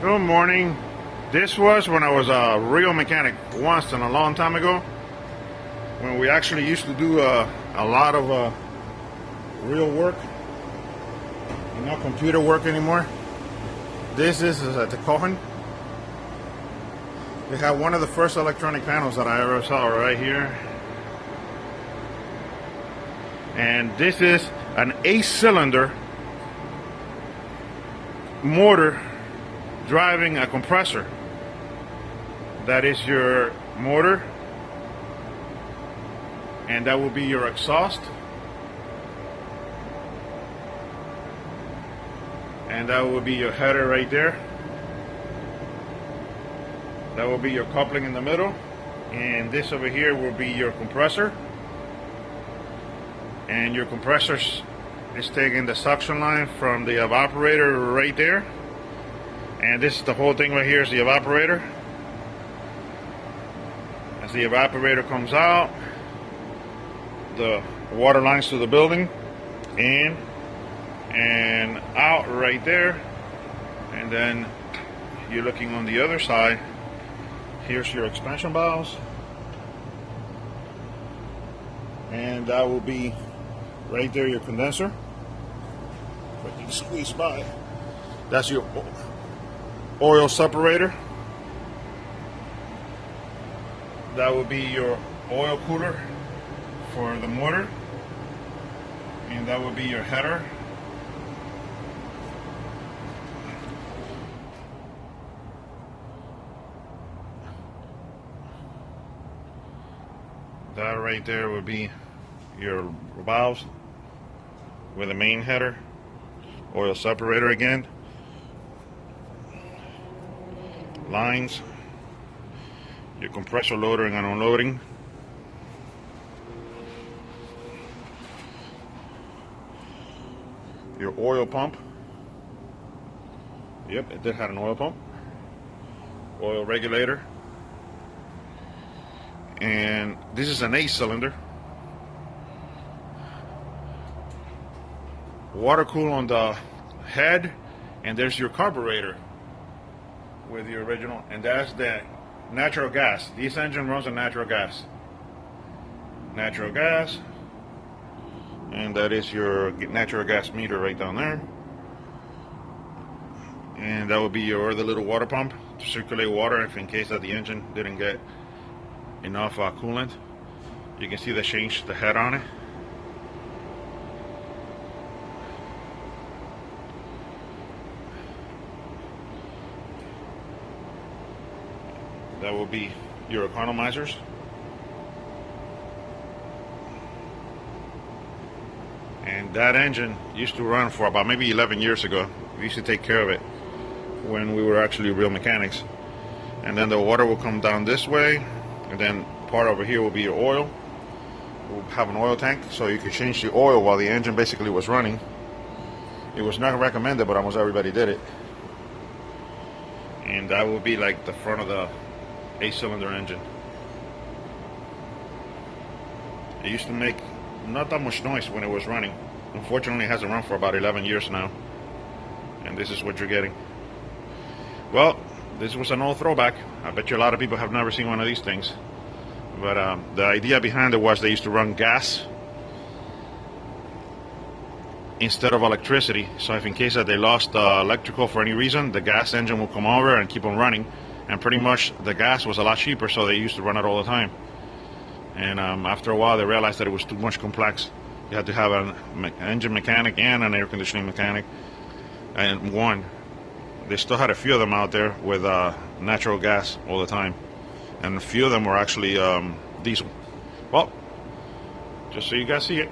Good morning. This was when I was a real mechanic once and a long time ago, when we actually used to do a lot of real work and not computer work anymore. This is at the Cohen. They have one of the first electronic panels that I ever saw right here. And this is an 8-cylinder motor driving a compressor. That is your motor, and that will be your exhaust, and that will be your header right there. That will be your coupling in the middle, and this over here will be your compressor, and your compressor is taking the suction line from the evaporator right there. And this is the whole thing right here is the evaporator. As the evaporator comes out, the water lines to the building, in and out right there. And then you're looking on the other side. Here's your expansion valves. And that will be right there your condenser. But you can squeeze by. That's your oil separator. That will be your oil cooler for the motor, and that will be your header. That right there will be your valves with the main header, oil separator again, lines, your compressor loading and unloading, your oil pump. Yep, it did have an oil pump, oil regulator, and this is an 8-cylinder. Water cool on the head, and there's your carburetor with your original, and that's the natural gas. This engine runs on natural gas. Natural gas, and that is your natural gas meter right down there. And that will be your other little water pump to circulate water if in case that the engine didn't get enough coolant. You can see they changed the head on it. That will be your economizers. And that engine used to run for about maybe 11 years ago. We used to take care of it when we were actually real mechanics. And then the water will come down this way, and then part over here will be your oil. We'll have an oil tank, so you could change the oil while the engine basically was running. It was not recommended, but almost everybody did it. And that will be like the front of the 8-cylinder engine. It used to make not that much noise when it was running. Unfortunately, it hasn't run for about 11 years now. And this is what you're getting. Well, this was an old throwback. I bet you a lot of people have never seen one of these things. But the idea behind it was they used to run gas instead of electricity. So if in case that they lost electrical for any reason, the gas engine will come over and keep on running. And pretty much the gas was a lot cheaper, so they used to run it all the time. And after a while, they realized that it was too much complex. You had to have an engine mechanic and an air conditioning mechanic, and one. They still had a few of them out there with natural gas all the time, and a few of them were actually diesel. Well, just so you guys see it.